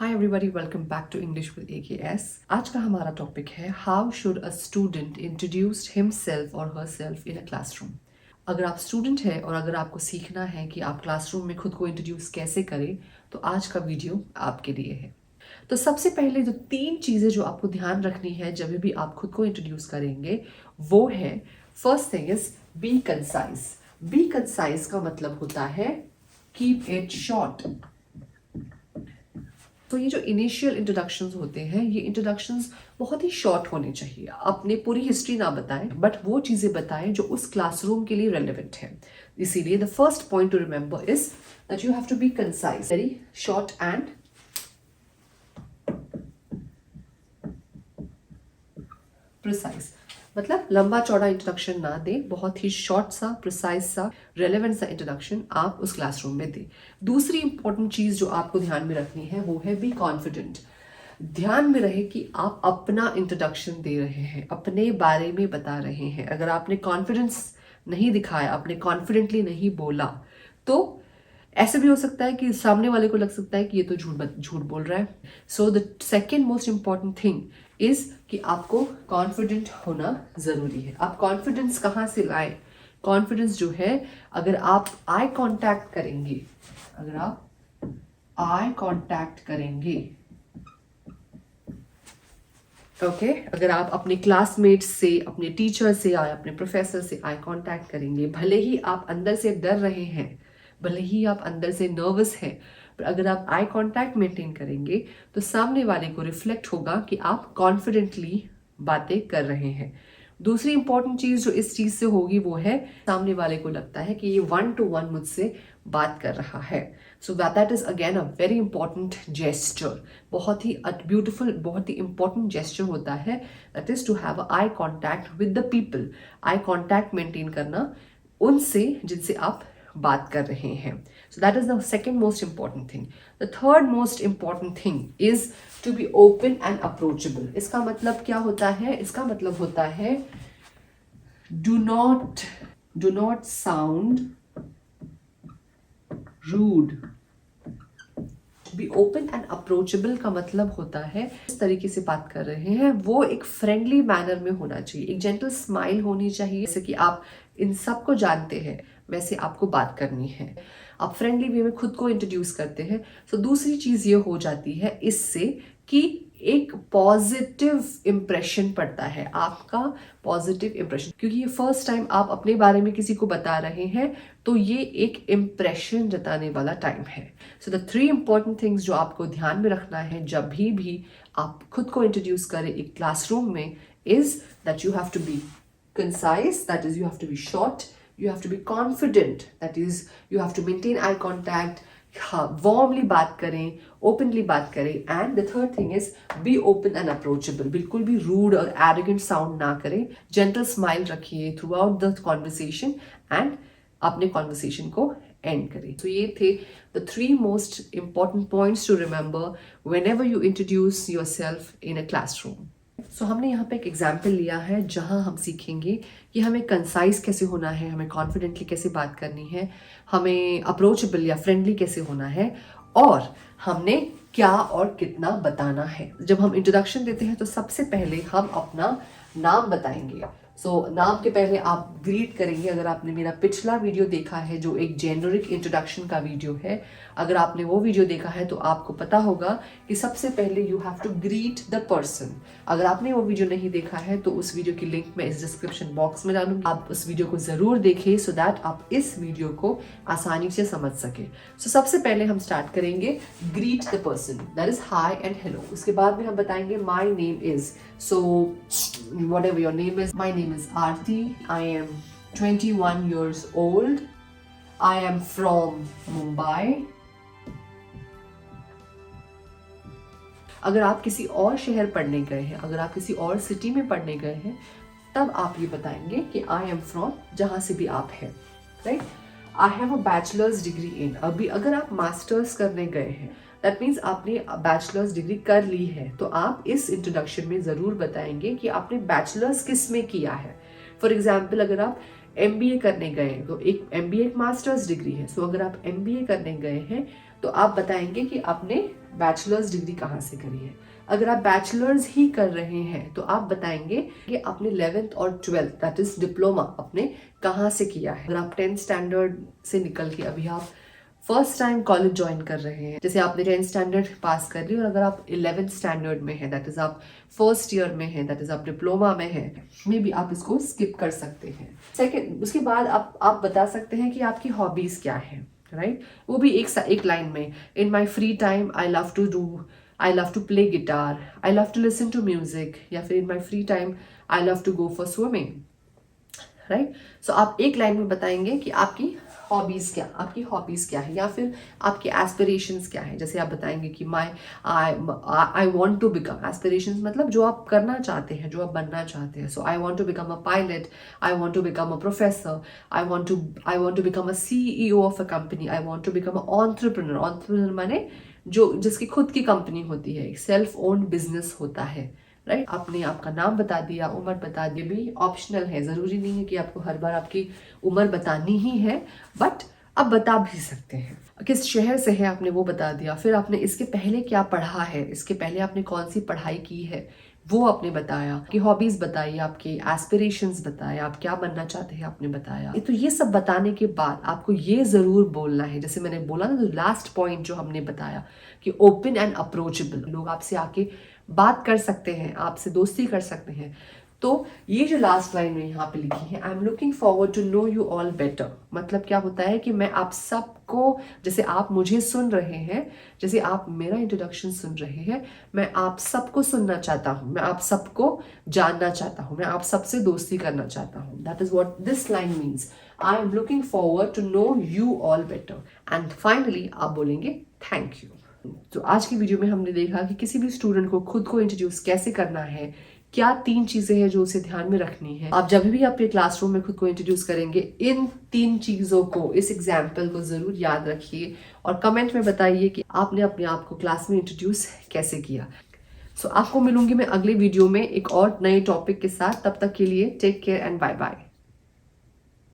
Hi everybody, welcome back to English with AKS। आज का हमारा टॉपिक है how should a student introduce himself और हरसेल्फ इन अ क्लासरूम। अगर आप स्टूडेंट हैं और अगर आपको सीखना है कि आप क्लासरूम में खुद को इंट्रोड्यूस कैसे करें, तो आज का वीडियो आपके लिए है। तो सबसे पहले जो 3 चीज़ें जो आपको ध्यान रखनी है जब भी आप खुद को इंट्रोड्यूस करेंगे वो है, first thing is B concise. B concise का मतलब होता है कीप इट शॉर्ट। तो ये जो इनिशियल इंट्रोडक्शंस होते हैं, ये इंट्रोडक्शंस बहुत ही शॉर्ट होने चाहिए। अपनी पूरी हिस्ट्री ना बताएं, बट वो चीज़ें बताएं जो उस क्लासरूम के लिए रेलेवेंट है। इसीलिए the first point to remember is that you have to be concise, very short and precise. मतलब लंबा चौड़ा इंट्रोडक्शन ना दे, बहुत ही शॉर्ट सा, प्रिसाइज सा, रेलेवेंट सा इंट्रोडक्शन आप उस क्लासरूम में दे। दूसरी इंपॉर्टेंट चीज जो आपको ध्यान में रखनी है वो है बी कॉन्फिडेंट। ध्यान में रहे कि आप अपना इंट्रोडक्शन दे रहे हैं, अपने बारे में बता रहे हैं। अगर आपने कॉन्फिडेंस नहीं दिखाया, आपने कॉन्फिडेंटली नहीं बोला, तो ऐसे भी हो सकता है कि सामने वाले को लग सकता है कि ये तो झूठ बोल रहा है। So the second most important thing is कि आपको कॉन्फिडेंट होना जरूरी है। आप कॉन्फिडेंस कहाँ से लाए? कॉन्फिडेंस जो है, अगर आप आई कांटेक्ट करेंगे, अगर आप आई कांटेक्ट करेंगे, ओके अगर आप अपने क्लासमेट्स से, अपने टीचर से या अपने प्रोफेसर से आई कांटेक्ट करेंगे, भले ही आप अंदर से डर रहे हैं, भले ही आप अंदर से नर्वस हैं, पर अगर आप आई कांटेक्ट मेंटेन करेंगे तो सामने वाले को रिफ्लेक्ट होगा कि आप कॉन्फिडेंटली बातें कर रहे हैं। दूसरी इंपॉर्टेंट चीज जो इस चीज से होगी वो है, सामने वाले को लगता है कि ये 1 to 1 मुझसे बात कर रहा है। So that is again a very important gesture. बहुत ही ब्यूटिफुल, बहुत ही इंपॉर्टेंट जेस्चर होता है। That is to have eye contact with the people. Eye contact maintain करना उनसे जिनसे आप बात कर रहे हैं। So that is the second most important thing. The third most important thing is to be open and approachable. इसका मतलब क्या होता है? इसका मतलब होता है do not sound rude. Be open and approachable का मतलब होता है इस तरीके से बात कर रहे हैं वो एक फ्रेंडली मैनर में होना चाहिए, एक जेंटल स्माइल होनी चाहिए। जैसे कि आप इन सबको जानते हैं वैसे आपको बात करनी है, आप फ्रेंडली वे में खुद को इंट्रोड्यूस करते हैं। सो दूसरी चीज ये हो जाती है इससे कि एक पॉजिटिव इंप्रेशन पड़ता है, आपका पॉजिटिव इंप्रेशन, क्योंकि ये फर्स्ट टाइम आप अपने बारे में किसी को बता रहे हैं, तो ये एक इंप्रेशन जताने वाला टाइम है। सो द 3 इंपॉर्टेंट थिंग्स जो आपको ध्यान में रखना है जब भी आप खुद को इंट्रोड्यूस करें एक क्लासरूम में is that you have to be concise, that is you have to be short, you have to be confident, that is you have to maintain eye contact, warmly बात करें, ओपनली बात करें, and the third thing is be open and approachable. बिल्कुल भी rude और arrogant sound ना करें, gentle smile रखिए throughout the conversation and अपने कॉन्वर्सेशन को एंड करें। तो ये थे the 3 most important points to remember whenever you introduce yourself in a classroom. So हमने यहाँ पे एक एग्जाम्पल लिया है जहाँ हम सीखेंगे कि हमें कंसाइज कैसे होना है, हमें कॉन्फिडेंटली कैसे बात करनी है, हमें अप्रोचेबल या फ्रेंडली कैसे होना है, और हमने क्या और कितना बताना है। जब हम इंट्रोडक्शन देते हैं तो सबसे पहले हम अपना नाम बताएंगे। नाम के पहले आप ग्रीट करेंगे। अगर आपने मेरा पिछला वीडियो देखा है जो एक जेनरिक इंट्रोडक्शन का वीडियो है, अगर आपने वो वीडियो देखा है तो आपको पता होगा कि सबसे पहले you have to greet the person. अगर आपने वो वीडियो नहीं देखा है तो उस वीडियो की लिंक मैं इस डिस्क्रिप्शन बॉक्स में डालूंगी, आप उस वीडियो को जरूर देखें सो दैट आप इस वीडियो को आसानी से समझ सके। सबसे पहले हम स्टार्ट करेंगे greet the person, that is high and hello. उसके बाद में हम बताएंगे my name is, so whatever your name is, my name is Aarti, I am 21 years old, I am from Mumbai। अगर आप किसी और शहर पढ़ने गए हैं, अगर आप किसी और सिटी में पढ़ने गए हैं, तब आप ये बताएंगे कि आई एम फ्रॉम जहां से भी आप हैं, right. I have a bachelors degree in. अभी अगर आप मास्टर्स करने गए हैं, दैट मीन्स आपने बैचलर्स डिग्री कर ली है, तो आप इस इंट्रोडक्शन में जरूर बताएंगे कि आपने बैचलर्स किस में किया है। फॉर एग्जाम्पल अगर आप MBA करने गए तो एक MBA एक मास्टर्स डिग्री है, सो अगर आप MBA करने गए हैं तो आप बताएंगे कि आपने बैचलर्स डिग्री कहाँ से करी है। अगर आप बैचलर्स ही कर रहे हैं तो आप बताएंगे कि आपने 11th और 12th दैट इज डिप्लोमा आपने कहाँ से किया है। अगर आप 10th स्टैंडर्ड से निकल के अभी आप फर्स्ट टाइम कॉलेज ज्वाइन कर रहे हैं, जैसे आपने 10th स्टैंडर्ड पास कर ली और अगर आप 11th स्टैंडर्ड में है दैट इज आप फर्स्ट ईयर में है, दैट इज आप डिप्लोमा में है, मे बी आप इसको स्किप कर सकते हैं। सेकेंड, उसके बाद आप बता सकते हैं कि आपकी हॉबीज क्या है, राइट? वो भी एक लाइन में, in my free time I love to play guitar, I love to listen to music, या फिर in my free time I love to go for swimming, right? So आप एक लाइन में बताएंगे कि आपकी हॉबीज क्या है, या फिर आपके एस्पिरेशंस क्या है। जैसे आप बताएंगे कि I want to become, aspirations मतलब जो आप करना चाहते हैं, जो आप बनना चाहते हैं। So I want to become a pilot, I want to become a professor, I want to become a CEO of a company, I want to become a entrepreneur माने जो जिसकी खुद की कंपनी होती है, सेल्फ ओन्ड बिजनेस होता है, right? आपने आपका नाम बता दिया, उम्र बता दी, भी ऑप्शनल है, जरूरी नहीं है कि आपको हर बार आपकी उम्र बतानी ही है, बट आप बता भी सकते हैं। किस शहर से है आपने वो बता दिया, फिर आपने इसके पहले क्या पढ़ा है, इसके पहले आपने कौन सी पढ़ाई की है वो आपने बताया, कि हॉबीज बताई, आपके एस्पिरेशंस बताए, आप क्या बनना चाहते हैं आपने बताया। तो ये सब बताने के बाद आपको ये जरूर बोलना है, जैसे मैंने बोला ना, तो लास्ट पॉइंट जो हमने बताया कि ओपन एंड अप्रोचेबल, लोग आपसे आके बात कर सकते हैं, आपसे दोस्ती कर सकते हैं। तो ये जो लास्ट लाइन में यहाँ पे लिखी है, I am looking forward to know you all better, मतलब क्या होता है कि मैं आप सबको, जैसे आप मुझे सुन रहे हैं, जैसे आप मेरा इंट्रोडक्शन सुन रहे हैं, मैं आप सबको सुनना चाहता हूँ, मैं आप सबको जानना चाहता हूँ, मैं आप सबसे दोस्ती करना चाहता हूँ। That is what this line means, I am looking forward to know you all better. And finally आप बोलेंगे थैंक यू। तो आज की वीडियो में हमने देखा कि किसी भी स्टूडेंट को खुद को इंट्रोड्यूस कैसे करना है, क्या 3 चीजें हैं जो उसे ध्यान में रखनी है। आप जब भी अपने क्लासरूम में खुद को इंट्रोड्यूस करेंगे, इन 3 चीजों को, इस एग्जाम्पल को जरूर याद रखिए और कमेंट में बताइए कि आपने अपने आप को क्लास में इंट्रोड्यूस कैसे किया। सो आपको मिलूंगी मैं अगले वीडियो में एक और नए टॉपिक के साथ। तब तक के लिए take care and bye bye.